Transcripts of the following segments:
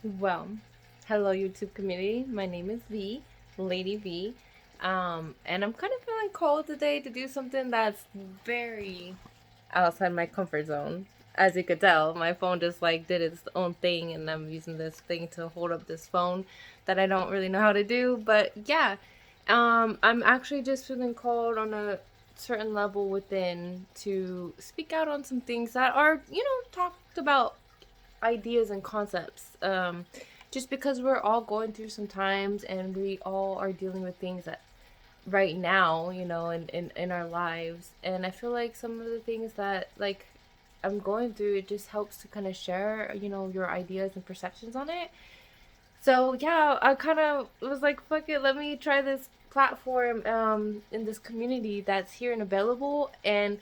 Well, hello YouTube community. My name is V, Lady V. And I'm kind of feeling cold today to do something that's very outside my comfort zone. As you could tell, my phone just like did its own thing, and I'm using this thing to hold up this phone that I don't really know how to do. But yeah, I'm actually just feeling cold on a certain level within to speak out on some things that are, talked about ideas and concepts. Just because we're all going through some times and we all are dealing with things that right now, in our lives. And I feel like some of the things that like I'm going through, it just helps to kind of share, your ideas and perceptions on it. So yeah, I kind of was like, fuck it, let me try this platform in this community that's here and available. And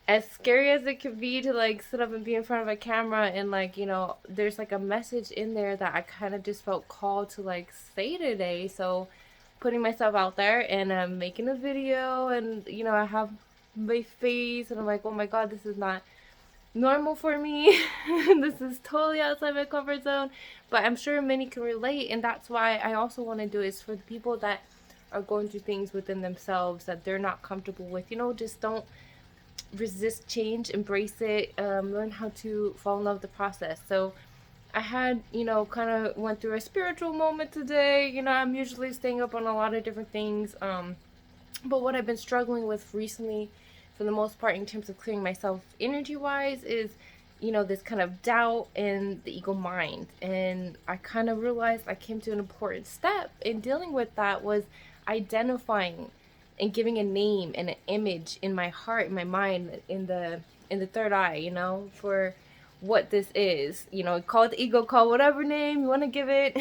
as scary as it could be to like sit up and be in front of a camera and like there's like a message in there that I kind of just felt called to like say today. So putting myself out there and I'm making a video, and I have my face and I'm like, oh my god, this is not normal for me. This is totally outside my comfort zone, but I'm sure many can relate. And that's why I also want to do is for the people that are going through things within themselves that they're not comfortable with. Just don't resist change, embrace it, learn how to fall in love with the process. So I had, kind of went through a spiritual moment today. I'm usually staying up on a lot of different things. But what I've been struggling with recently, for the most part, in terms of clearing myself energy wise, is, this kind of doubt and the ego mind. And I kind of realized I came to an important step in dealing with that was identifying and giving a name and an image in my heart, in my mind, in the third eye, for what this is. Call it the ego, call whatever name you want to give it.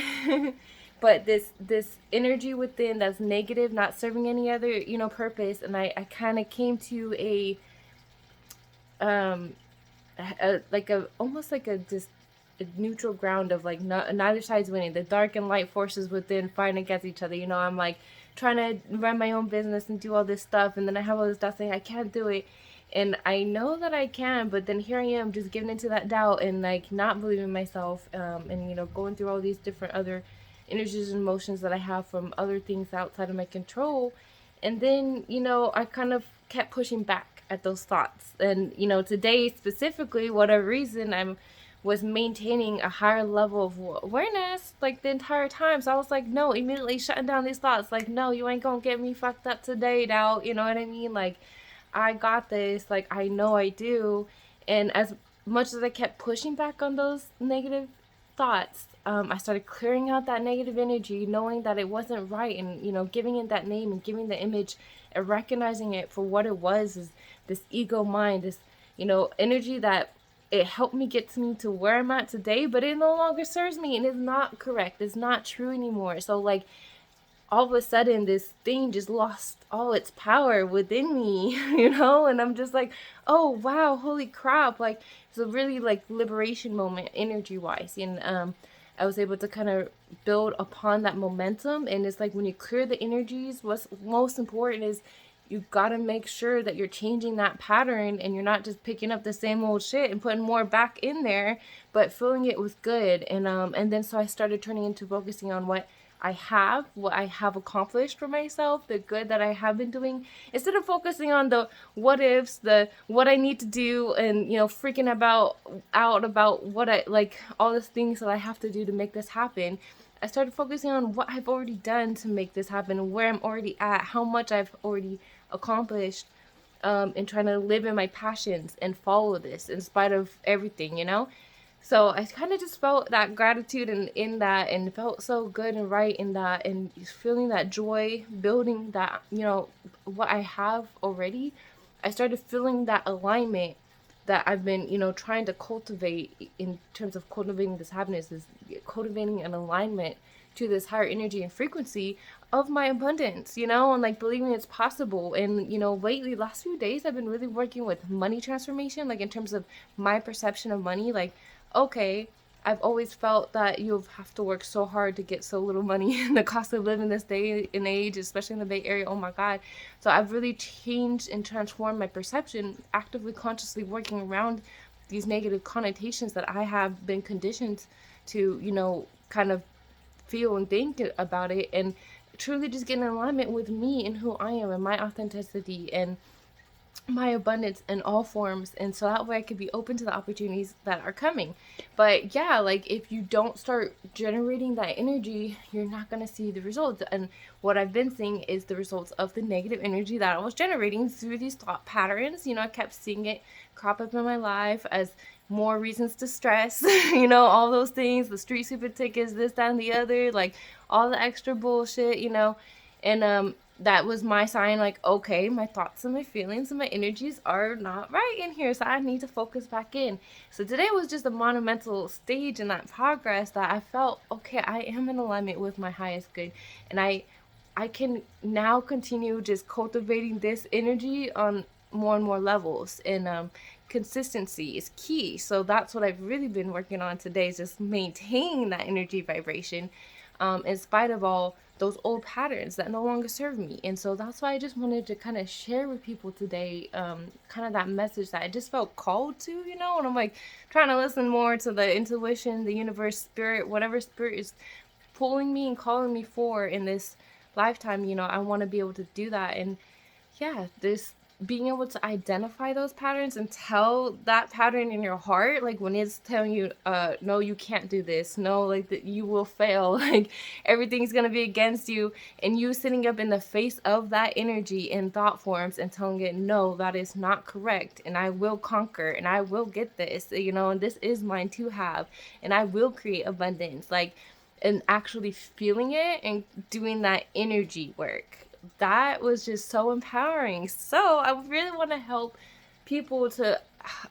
But this energy within that's negative, not serving any other purpose. And I kind of came to um like a almost like a just a neutral ground of like neither side's winning. The dark and light forces within fighting against each other. I'm like trying to run my own business and do all this stuff, and then I have all this stuff saying I can't do it. And I know that I can, but then here I am just giving into that doubt and like not believing myself, and going through all these different other energies and emotions that I have from other things outside of my control. And then, I kind of kept pushing back at those thoughts. And, today specifically, whatever reason, I'm was maintaining a higher level of awareness like the entire time. So I was like, no, immediately shutting down these thoughts. Like, no, you ain't gonna get me fucked up today, doubt. You know what I mean? Like, I got this. Like, I know I do. And as much as I kept pushing back on those negative thoughts, I started clearing out that negative energy, knowing that it wasn't right, and giving it that name and giving the image and recognizing it for what it was, is this ego mind, this energy that it helped me get to me to where I'm at today, but it no longer serves me and it's not correct. It's not true anymore. So like all of a sudden this thing just lost all its power within me, and I'm just like, oh wow, holy crap. Like it's a really like liberation moment energy wise. And I was able to kind of build upon that momentum. And it's like when you clear the energies, what's most important is you got to make sure that you're changing that pattern and you're not just picking up the same old shit and putting more back in there, but filling it with good. And then so I started turning into focusing on what I have accomplished for myself, the good that I have been doing, instead of focusing on the what ifs, the what I need to do, and freaking about what I like, all these things that I have to do to make this happen. I started focusing on what I've already done to make this happen, where I'm already at, how much I've already accomplished, and trying to live in my passions and follow this in spite of everything. So I kind of just felt that gratitude and in that, and felt so good and right in that, and feeling that joy, building that, what I have already. I started feeling that alignment that I've been, trying to cultivate in terms of cultivating this happiness, is cultivating an alignment to this higher energy and frequency of my abundance, and like believing it's possible. And, lately, last few days, I've been really working with money transformation, like in terms of my perception of money. Like, okay, I've always felt that you have to work so hard to get so little money. And the cost of living this day and age, especially in the Bay Area, oh my God. So I've really changed and transformed my perception, actively, consciously working around these negative connotations that I have been conditioned to, kind of feel and think about it, and truly just get in alignment with me and who I am and my authenticity and my abundance in all forms, and so that way I could be open to the opportunities that are coming. But yeah, like if you don't start generating that energy, you're not going to see the results. And what I've been seeing is the results of the negative energy that I was generating through these thought patterns. I kept seeing it crop up in my life as more reasons to stress, all those things, the street sweeper tickets, this, that, and the other, like all the extra bullshit, and that was my sign, like, okay, my thoughts and my feelings and my energies are not right in here, so I need to focus back in. So today was just a monumental stage in that progress that I felt, okay, I am in alignment with my highest good, and I can now continue just cultivating this energy on more and more levels, and consistency is key. So that's what I've really been working on today, is just maintaining that energy vibration, in spite of all those old patterns that no longer serve me. And so that's why I just wanted to kind of share with people today, kind of that message that I just felt called to, and I'm like trying to listen more to the intuition, the universe, spirit, whatever spirit is pulling me and calling me for in this lifetime. I want to be able to do that. And yeah, this being able to identify those patterns and tell that pattern in your heart, like when it's telling you, no, you can't do this, no, like that you will fail, like everything's gonna be against you, and you sitting up in the face of that energy in thought forms and telling it, no, that is not correct, and I will conquer, and I will get this, and this is mine to have, and I will create abundance, like, and actually feeling it and doing that energy work, that was just so empowering. So I really want to help people to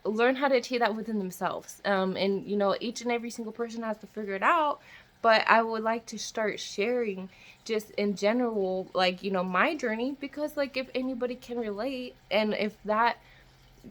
learn how to achieve that within themselves. And each and every single person has to figure it out. But I would like to start sharing just in general, like, my journey, because like if anybody can relate, and if that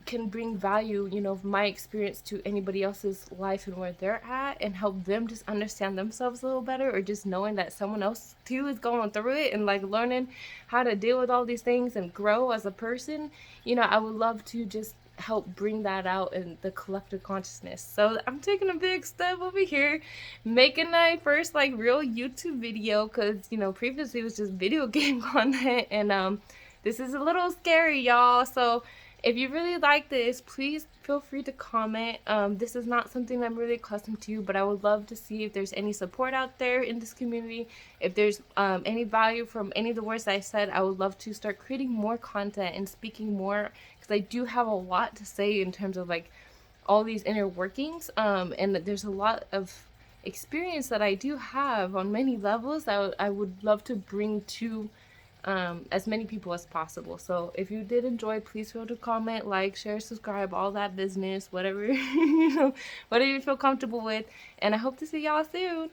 can bring value, of my experience to anybody else's life and where they're at, and help them just understand themselves a little better, or just knowing that someone else too is going through it and like learning how to deal with all these things and grow as a person, I would love to just help bring that out in the collective consciousness. So I'm taking a big step over here, making my first like real YouTube video, because previously it was just video game content, and this is a little scary, y'all. So if you really like this, please feel free to comment. This is not something I'm really accustomed to, but I would love to see if there's any support out there in this community. If there's any value from any of the words that I said, I would love to start creating more content and speaking more, because I do have a lot to say in terms of like all these inner workings. And there's a lot of experience that I do have on many levels that I would love to bring to as many people as possible. So if you did enjoy, please feel to comment, like, share, subscribe, all that business, whatever whatever you feel comfortable with. And I hope to see y'all soon.